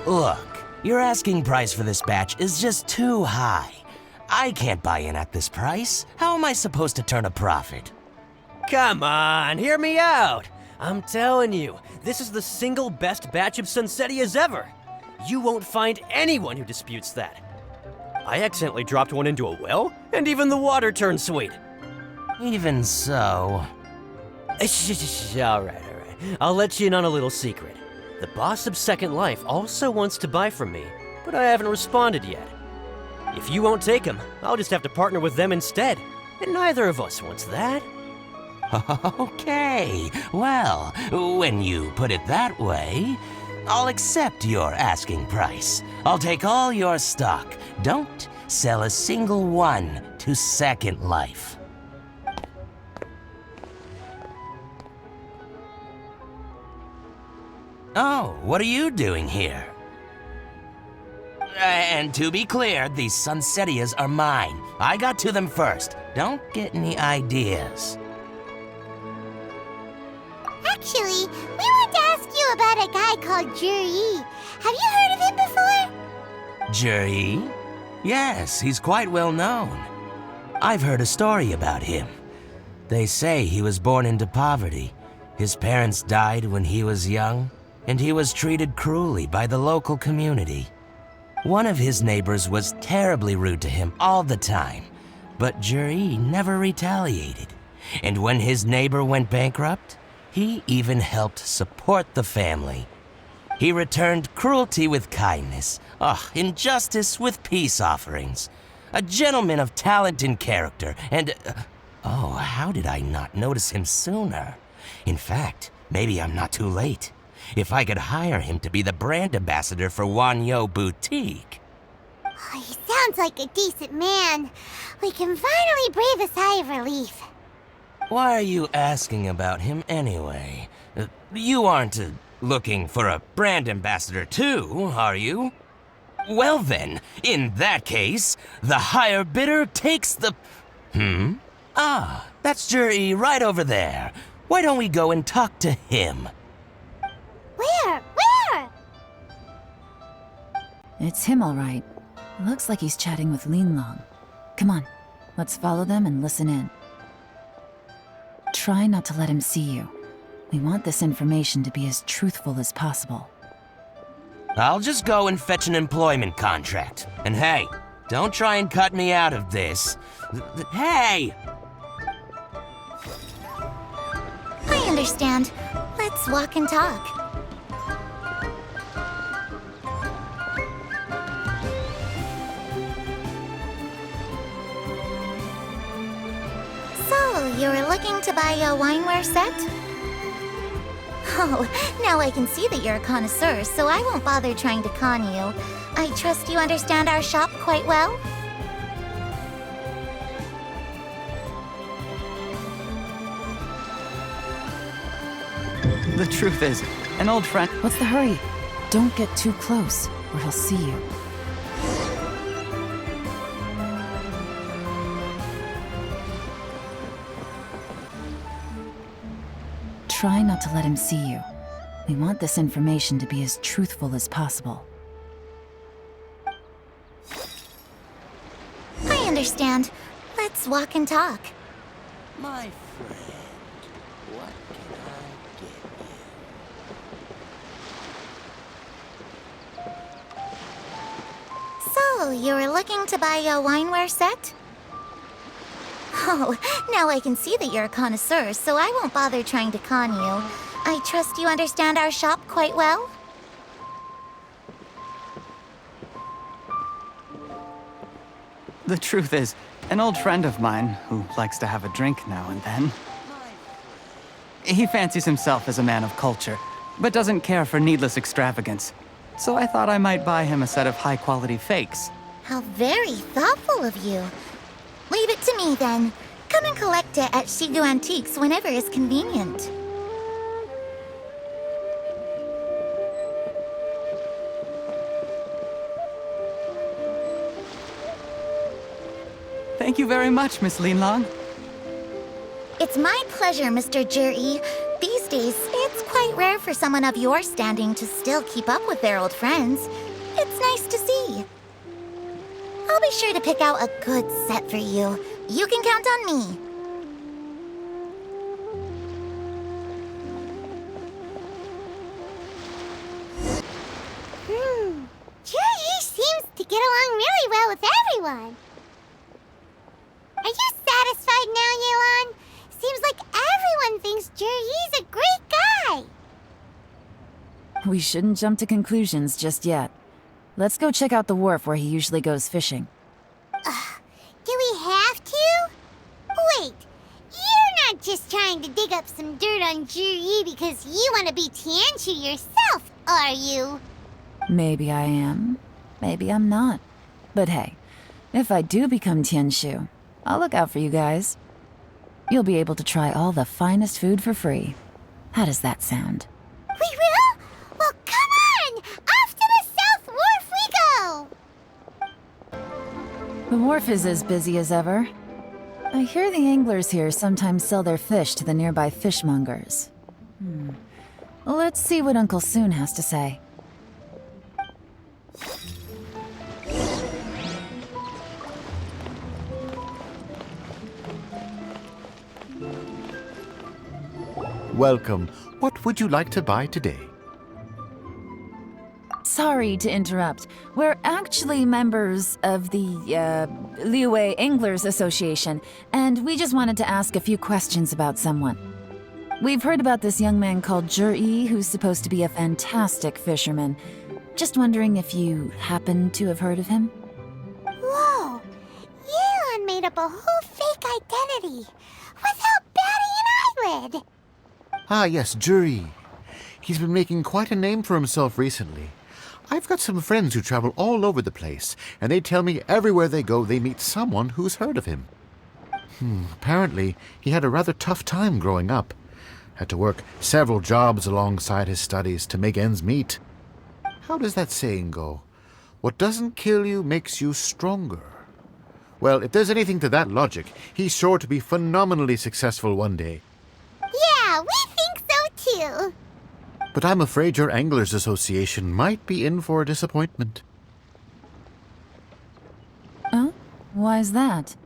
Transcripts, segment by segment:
Look, your asking price for this batch is just too high. I can't buy in at this price. How am I supposed to turn a profit? Come on, hear me out. I'm telling you, this is the single best batch of Sunsettias ever. You won't find anyone who disputes that. I accidentally dropped one into a well, and even the water turned sweet. Even so... All right. I'll let you in on a little secret. The boss of Second Life also wants to buy from me, but I haven't responded yet. If you won't take him, I'll just have to partner with them instead, and neither of us wants that. Okay, well, when you put it that way, I'll accept your asking price. I'll take all your stock. Don't sell a single one to Second Life. Oh, what are you doing here? And to be clear, these Sunsettias are mine. I got to them first. Don't get any ideas. Actually, we want to ask you about a guy called Juri. Have you heard of him before? Juri? Yes, he's quite well known. I've heard a story about him. They say he was born into poverty. His parents died when he was young, and he was treated cruelly by the local community. One of his neighbors was terribly rude to him all the time, but Juri never retaliated. And when his neighbor went bankrupt, he even helped support the family. He returned cruelty with kindness, injustice with peace offerings. A gentleman of talent and character, and... how did I not notice him sooner? In fact, maybe I'm not too late. If I could hire him to be the brand ambassador for Wanyo Boutique. Oh, he sounds like a decent man. We can finally breathe a sigh of relief. Why are you asking about him anyway? You aren't looking for a brand ambassador too, are you? Well then, in that case, the higher bidder takes the... That's Juri right over there. Why don't we go and talk to him? Where? It's him, all right. Looks like he's chatting with Linlong. Come on, let's follow them and listen in. Try not to let him see you. We want this information to be as truthful as possible. I'll just go and fetch an employment contract. And hey, don't try and cut me out of this. Hey! I understand. Let's walk and talk. So, you're looking to buy a wineware set? Oh, now I can see that you're a connoisseur, so I won't bother trying to con you. I trust you understand our shop quite well? The truth is, an old friend... What's the hurry? Don't get too close, or he'll see you. Try not to let him see you. We want this information to be as truthful as possible. I understand. Let's walk and talk. My friend, what can I get you? So, you're looking to buy a wineware set? Oh, now I can see that you're a connoisseur, so I won't bother trying to con you. I trust you understand our shop quite well? The truth is, an old friend of mine, who likes to have a drink now and then... He fancies himself as a man of culture, but doesn't care for needless extravagance. So I thought I might buy him a set of high-quality fakes. How very thoughtful of you. Leave it to me, then. Come and collect it at Shigu Antiques whenever is convenient. Thank you very much, Miss Linlong. It's my pleasure, Mr. Juri. These days, it's quite quite rare for someone of your standing to still keep up with their old friends. It's nice to see. I'll be sure to pick out a good set for you. You can count on me. Juri seems to get along really well with everyone. Are you satisfied now, Yuan? Seems like everyone thinks Juri's a great guy. We shouldn't jump to conclusions just yet. Let's go check out the wharf where he usually goes fishing. Do we have to? Wait, you're not just trying to dig up some dirt on Juri because you want to be Tianshu yourself, are you? Maybe I am. Maybe I'm not. But hey, if I do become Tianshu, I'll look out for you guys. You'll be able to try all the finest food for free. How does that sound? We will? Well, come on! Off to the South Wharf we go! The wharf is as busy as ever. I hear the anglers here sometimes sell their fish to the nearby fishmongers. Let's see what Uncle Soon has to say. Welcome. What would you like to buy today? Sorry to interrupt. We're actually members of the, Liyue Anglers Association, and we just wanted to ask a few questions about someone. We've heard about this young man called Juri, who's supposed to be a fantastic fisherman. Just wondering if you happen to have heard of him? Whoa! Yuan made up a whole fake identity without batting an eyelid! Ah, yes, Juri. He's been making quite a name for himself recently. I've got some friends who travel all over the place, and they tell me everywhere they go they meet someone who's heard of him. Apparently, he had a rather tough time growing up. Had to work several jobs alongside his studies to make ends meet. How does that saying go? What doesn't kill you makes you stronger. Well, if there's anything to that logic, he's sure to be phenomenally successful one day. Yeah, we think so too! But I'm afraid your Anglers Association might be in for a disappointment. Oh? Why's that?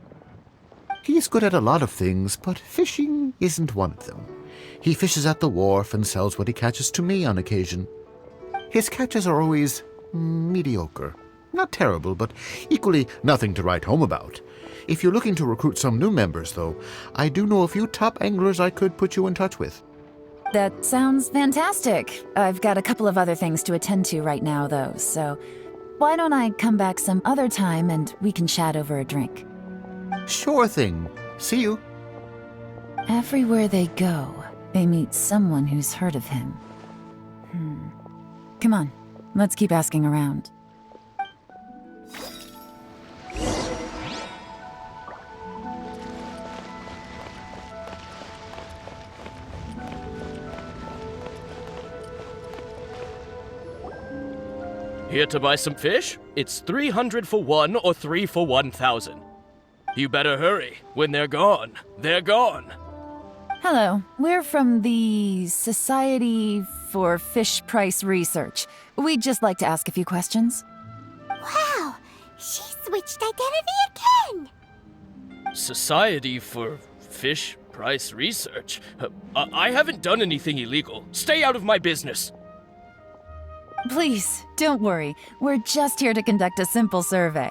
He's good at a lot of things, but fishing isn't one of them. He fishes at the wharf and sells what he catches to me on occasion. His catches are always mediocre. Not terrible, but equally nothing to write home about. If you're looking to recruit some new members, though, I do know a few top anglers I could put you in touch with. That sounds fantastic. I've got a couple of other things to attend to right now, though, so why don't I come back some other time and we can chat over a drink? Sure thing. See you. Everywhere they go, they meet someone who's heard of him. Come on, let's keep asking around. Here to buy some fish? It's 300 for one or 3 for 1,000. You better hurry. When they're gone, they're gone. Hello, we're from the Society for Fish Price Research. We'd just like to ask a few questions. Wow, she switched identity again! Society for Fish Price Research? I haven't done anything illegal. Stay out of my business. Please, don't worry. We're just here to conduct a simple survey.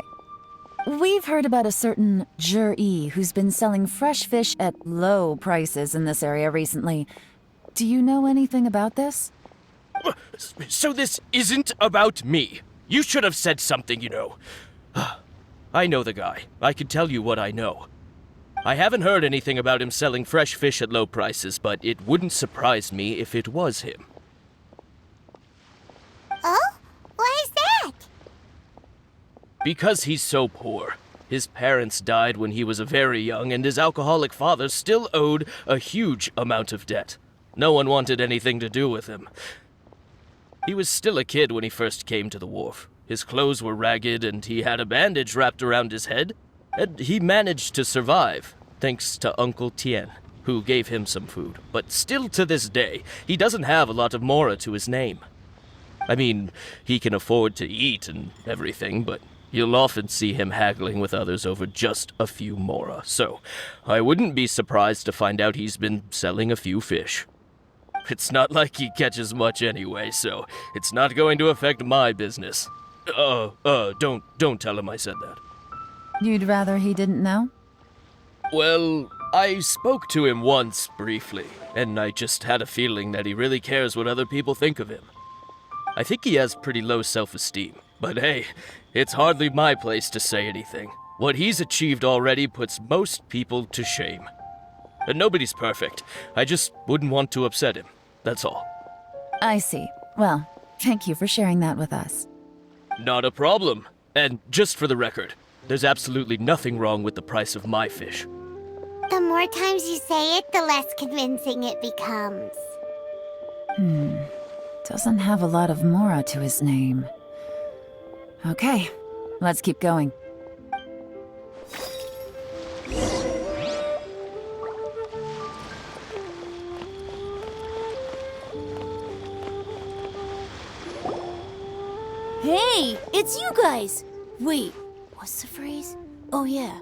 We've heard about a certain Juri who's been selling fresh fish at low prices in this area recently. Do you know anything about this? So this isn't about me. You should have said something, you know. I know the guy. I can tell you what I know. I haven't heard anything about him selling fresh fish at low prices, but it wouldn't surprise me if it was him. Oh? Why is that? Because he's so poor. His parents died when he was very young, and his alcoholic father still owed a huge amount of debt. No one wanted anything to do with him. He was still a kid when he first came to the wharf. His clothes were ragged, and he had a bandage wrapped around his head. And he managed to survive, thanks to Uncle Tien, who gave him some food, but still to this day, he doesn't have a lot of mora to his name. I mean, he can afford to eat and everything, but you'll often see him haggling with others over just a few mora, so I wouldn't be surprised to find out he's been selling a few fish. It's not like he catches much anyway, so it's not going to affect my business. Don't tell him I said that. You'd rather he didn't know? Well, I spoke to him once briefly, and I just had a feeling that he really cares what other people think of him. I think he has pretty low self-esteem, but hey, it's hardly my place to say anything. What he's achieved already puts most people to shame. And nobody's perfect. I just wouldn't want to upset him. That's all. I see. Well, thank you for sharing that with us. Not a problem. And just for the record, there's absolutely nothing wrong with the price of my fish. The more times you say it, the less convincing it becomes. Doesn't have a lot of mora to his name. Okay, let's keep going. Hey, it's you guys! Wait, what's the phrase? Oh yeah,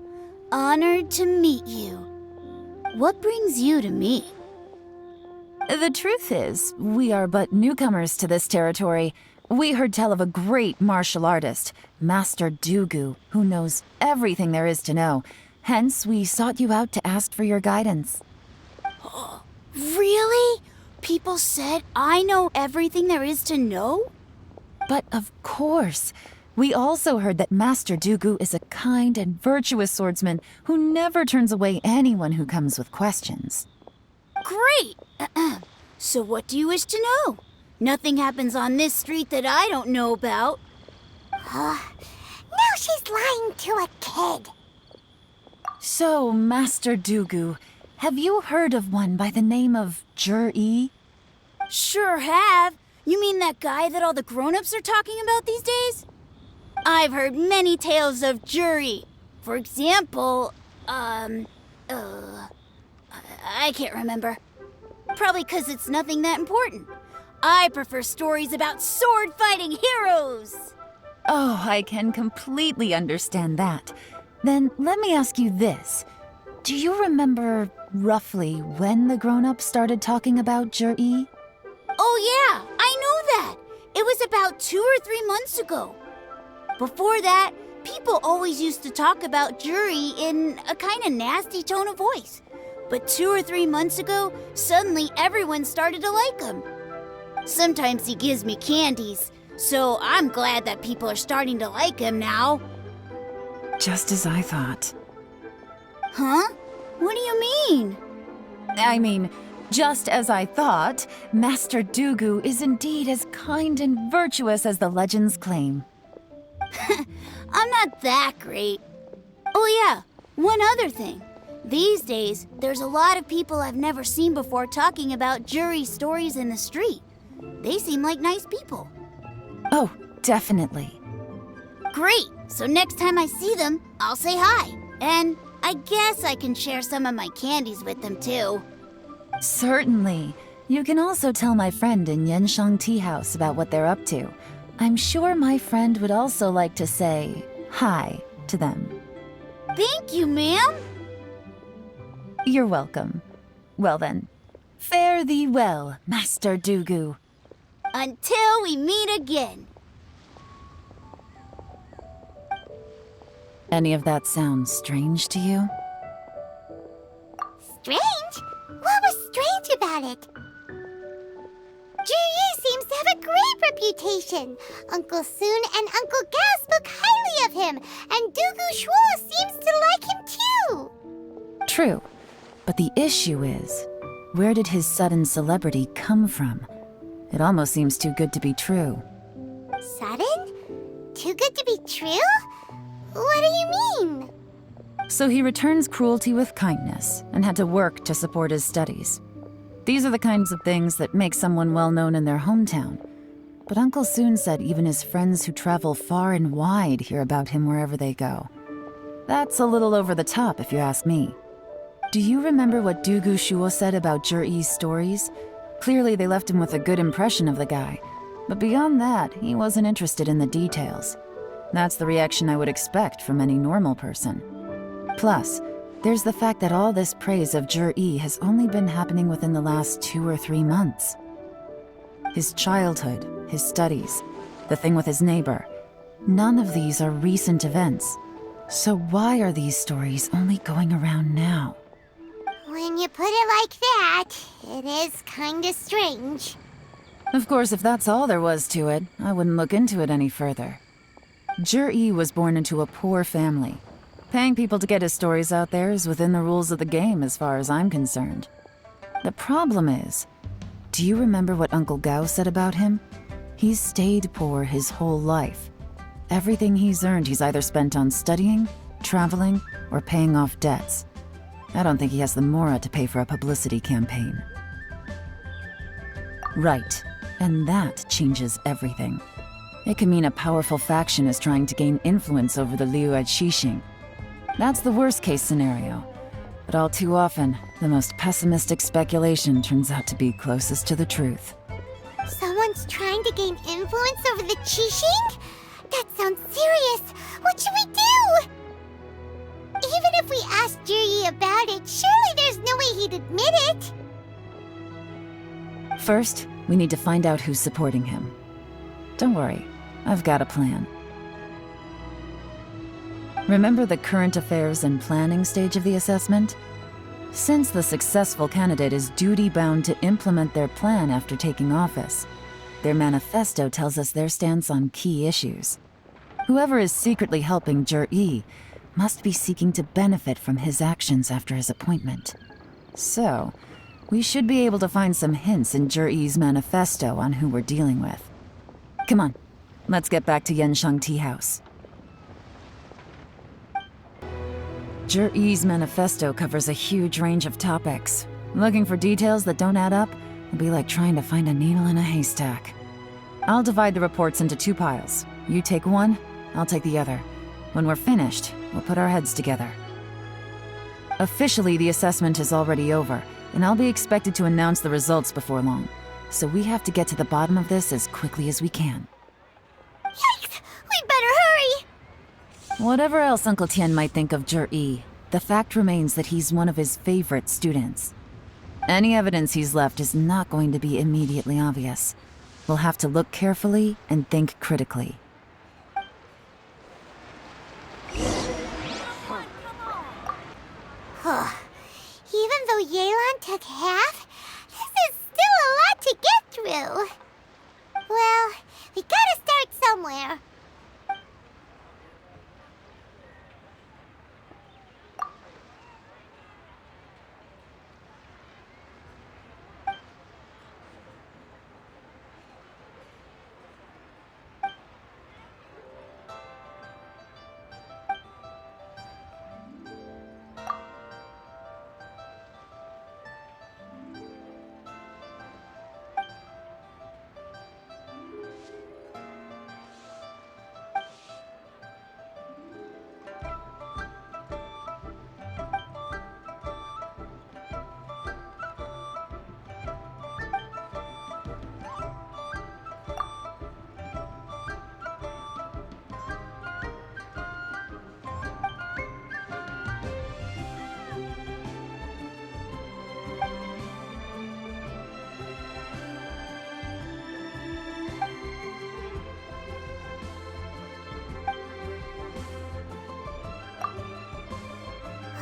honored to meet you. What brings you to me? The truth is, we are but newcomers to this territory. We heard tell of a great martial artist, Master Dugu, who knows everything there is to know. Hence, we sought you out to ask for your guidance. Really? People said I know everything there is to know? But of course, we also heard that Master Dugu is a kind and virtuous swordsman who never turns away anyone who comes with questions. Great! So what do you wish to know? Nothing happens on this street that I don't know about. Now she's lying to a kid. So, Master Dugu, have you heard of one by the name of Jur-E? Sure have. You mean that guy that all the grown-ups are talking about these days? I've heard many tales of Juri. For example, I can't remember. Probably 'cause it's nothing that important. I prefer stories about sword-fighting heroes. Oh, I can completely understand that. Then let me ask you this. Do you remember roughly when the grown-ups started talking about Jur-E? Oh yeah, I know that. It was about 2 or 3 months ago. Before that, people always used to talk about Juri in a kind of nasty tone of voice. But 2 or 3 months ago, suddenly everyone started to like him. Sometimes he gives me candies, so I'm glad that people are starting to like him now. Just as I thought. Huh? What do you mean? I mean, just as I thought, Master Dugu is indeed as kind and virtuous as the legends claim. I'm not that great. Oh yeah, one other thing. These days, there's a lot of people I've never seen before talking about Juri stories in the street. They seem like nice people. Oh, definitely. Great! So next time I see them, I'll say hi. And I guess I can share some of my candies with them too. Certainly. You can also tell my friend in Yenshang Tea House about what they're up to. I'm sure my friend would also like to say hi to them. Thank you, ma'am! You're welcome. Well then, fare thee well, Master Dugu. Until we meet again. Any of that sound strange to you? Strange? What was strange about it? Juri seems to have a great reputation. Uncle Soon and Uncle Gao spoke highly of him, and Dugu Shuo seems to like him too. True. But the issue is, where did his sudden celebrity come from? It almost seems too good to be true. Sudden? Too good to be true? What do you mean? So he returns cruelty with kindness and had to work to support his studies. These are the kinds of things that make someone well known in their hometown. But Uncle Soon said even his friends who travel far and wide hear about him wherever they go. That's a little over the top, if you ask me. Do you remember what Dugu Shuo said about Zhiyi's stories? Clearly they left him with a good impression of the guy. But beyond that, he wasn't interested in the details. That's the reaction I would expect from any normal person. Plus, there's the fact that all this praise of Zhiyi has only been happening within the last 2 or 3 months. His childhood, his studies, the thing with his neighbor, none of these are recent events. So why are these stories only going around now? When you put it like that, it is kinda strange. Of course, if that's all there was to it, I wouldn't look into it any further. Zhiyi was born into a poor family. Paying people to get his stories out there is within the rules of the game as far as I'm concerned. The problem is, do you remember what Uncle Gao said about him? He's stayed poor his whole life. Everything he's earned he's either spent on studying, traveling, or paying off debts. I don't think he has the mora to pay for a publicity campaign. Right, and that changes everything. It can mean a powerful faction is trying to gain influence over the Liu at Xixing. That's the worst-case scenario. But all too often, the most pessimistic speculation turns out to be closest to the truth. Someone's trying to gain influence over the Qixing? That sounds serious. What should we do? Even if we asked Zhiyi about it, surely there's no way he'd admit it. First, we need to find out who's supporting him. Don't worry, I've got a plan. Remember the current affairs and planning stage of the assessment? Since the successful candidate is duty-bound to implement their plan after taking office, their manifesto tells us their stance on key issues. Whoever is secretly helping Zhiyi must be seeking to benefit from his actions after his appointment. So, we should be able to find some hints in Zhiyi's manifesto on who we're dealing with. Come on, let's get back to Yanshang Tea House. Zhiyi's manifesto covers a huge range of topics. Looking for details that don't add up will be like trying to find a needle in a haystack. I'll divide the reports into 2 piles. You take one, I'll take the other. When we're finished, we'll put our heads together. Officially, the assessment is already over, and I'll be expected to announce the results before long. So we have to get to the bottom of this as quickly as we can. Yikes! We better hurry! Whatever else Uncle Tian might think of Zhiyi, the fact remains that he's one of his favorite students. Any evidence he's left is not going to be immediately obvious. We'll have to look carefully and think critically. Even though Yelan took half, this is still a lot to get through. Well, we gotta start somewhere.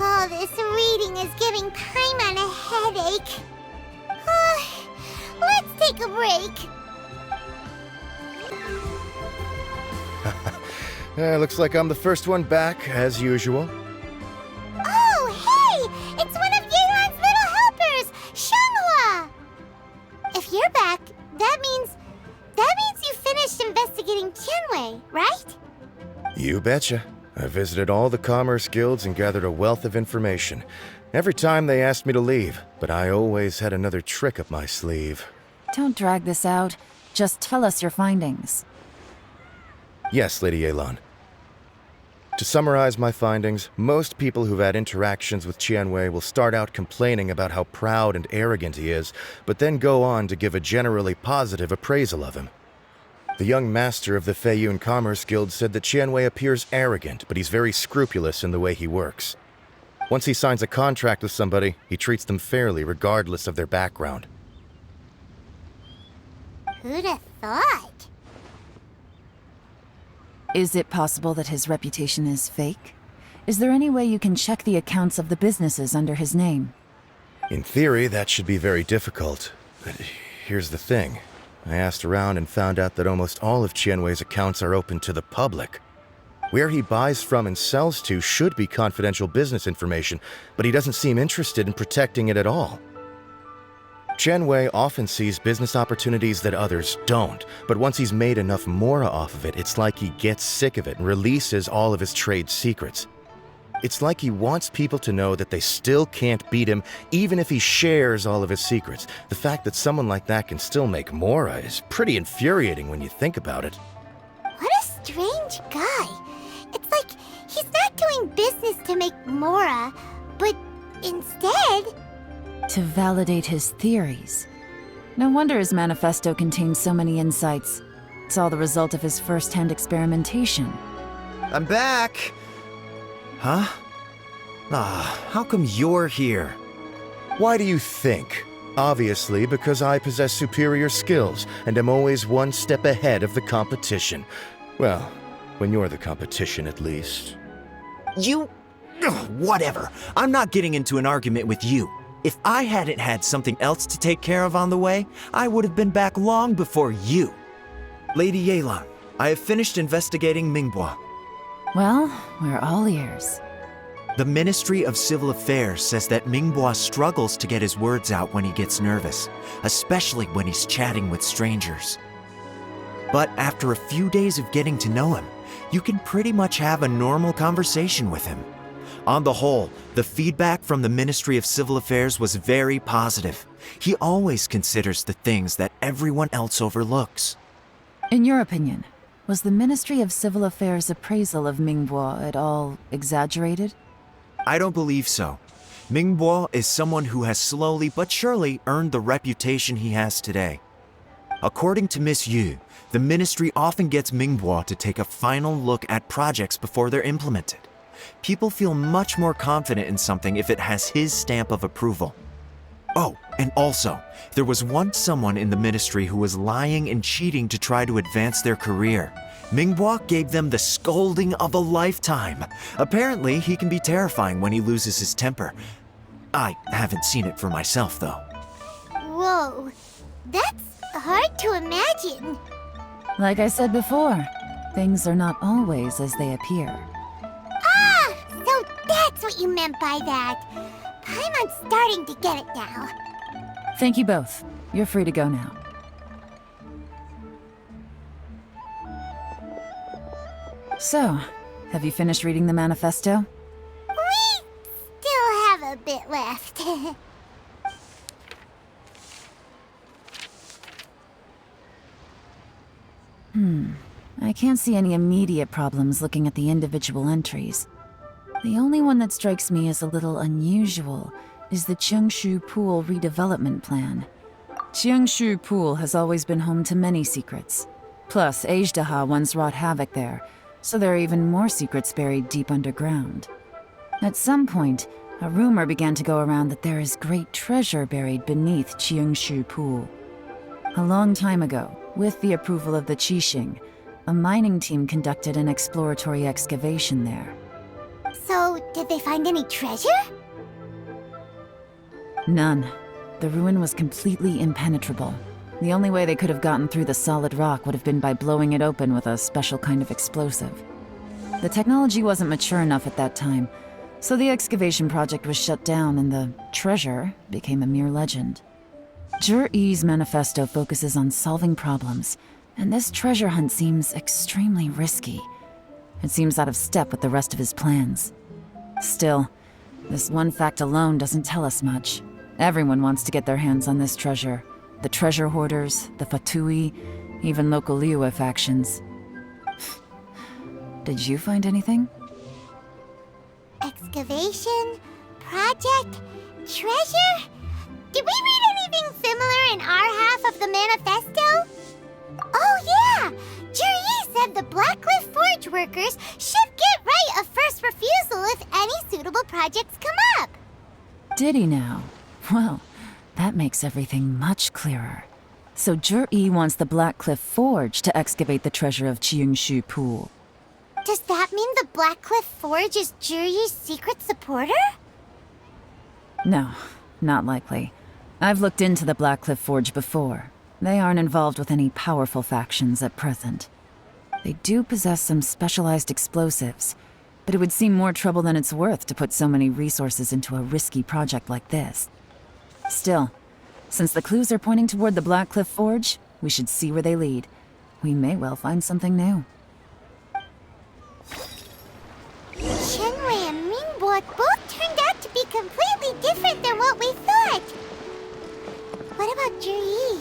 Oh, this reading is giving Paimon a headache. Let's take a break. Looks like I'm the first one back, as usual. Oh, hey! It's one of Yelan's little helpers, Shanghua! If you're back, that means you finished investigating Tianwei, right? You betcha. I visited all the commerce guilds and gathered a wealth of information. Every time they asked me to leave, but I always had another trick up my sleeve. Don't drag this out. Just tell us your findings. Yes, Lady Yelan. To summarize my findings, most people who've had interactions with Qianwei will start out complaining about how proud and arrogant he is, but then go on to give a generally positive appraisal of him. The young master of the Feiyun Commerce Guild said that Qianwei appears arrogant, but he's very scrupulous in the way he works. Once he signs a contract with somebody, he treats them fairly regardless of their background. Who'd have thought? Is it possible that his reputation is fake? Is there any way you can check the accounts of the businesses under his name? In theory, that should be very difficult. But here's the thing. I asked around and found out that almost all of Qianwei's accounts are open to the public. Where he buys from and sells to should be confidential business information, but he doesn't seem interested in protecting it at all. Qianwei often sees business opportunities that others don't, but once he's made enough mora off of it, it's like he gets sick of it and releases all of his trade secrets. It's like he wants people to know that they still can't beat him, even if he shares all of his secrets. The fact that someone like that can still make mora is pretty infuriating when you think about it. What a strange guy. It's like he's not doing business to make mora, but instead... To validate his theories. No wonder his manifesto contains so many insights. It's all the result of his first-hand experimentation. I'm back! Huh? How come you're here? Why do you think? Obviously, because I possess superior skills and am always one step ahead of the competition. Well, when you're the competition, at least. You... Ugh, whatever. I'm not getting into an argument with you. If I hadn't had something else to take care of on the way, I would have been back long before you. Lady Yelan, I have finished investigating Mingbois. Well, we're all ears. The Ministry of Civil Affairs says that Mingbois struggles to get his words out when he gets nervous, especially when he's chatting with strangers. But after a few days of getting to know him, you can pretty much have a normal conversation with him. On the whole, the feedback from the Ministry of Civil Affairs was very positive. He always considers the things that everyone else overlooks. In your opinion, was the Ministry of Civil Affairs' appraisal of Mingbois at all exaggerated? I don't believe so. Mingbois is someone who has slowly but surely earned the reputation he has today. According to Miss Yu, the Ministry often gets Mingbois to take a final look at projects before they're implemented. People feel much more confident in something if it has his stamp of approval. Oh, and also, there was once someone in the ministry who was lying and cheating to try to advance their career. Mingbois gave them the scolding of a lifetime. Apparently, he can be terrifying when he loses his temper. I haven't seen it for myself, though. Whoa, that's hard to imagine. Like I said before, things are not always as they appear. So that's what you meant by that. I'm starting to get it now. Thank you both. You're free to go now. So, have you finished reading the manifesto? We still have a bit left. I can't see any immediate problems looking at the individual entries. The only one that strikes me as a little unusual is the Cheungshu Pool redevelopment plan. Cheungshu Pool has always been home to many secrets. Plus, Ajdaha once wrought havoc there, so there are even more secrets buried deep underground. At some point, a rumor began to go around that there is great treasure buried beneath Cheungshu Pool. A long time ago, with the approval of the Qixing, a mining team conducted an exploratory excavation there. So, did they find any treasure? None. The ruin was completely impenetrable. The only way they could have gotten through the solid rock would have been by blowing it open with a special kind of explosive. The technology wasn't mature enough at that time, so the excavation project was shut down and the treasure became a mere legend. Zhi Yi's manifesto focuses on solving problems, and this treasure hunt seems extremely risky. It seems out of step with the rest of his plans. Still, this one fact alone doesn't tell us much. Everyone wants to get their hands on this treasure. The treasure hoarders, the Fatui, even local Liyue factions. Did you find anything? Excavation, project, treasure? Did we read anything similar in our half of the manifesto? Oh yeah! Juri said the Blackcliff Forge workers should get right of first refusal if any suitable projects come up. Did he now? Well, that makes everything much clearer. So Juri wants the Blackcliff Forge to excavate the treasure of Chiungshu Pool. Does that mean the Blackcliff Forge is Juri's secret supporter? No, not likely. I've looked into the Blackcliff Forge before. They aren't involved with any powerful factions at present. They do possess some specialized explosives, but it would seem more trouble than it's worth to put so many resources into a risky project like this. Still, since the clues are pointing toward the Blackcliff Forge, we should see where they lead. We may well find something new. Shenwei and Mingbo both turned out to be completely different than what we thought. What about Juri?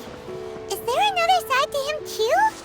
Is there another side to him too?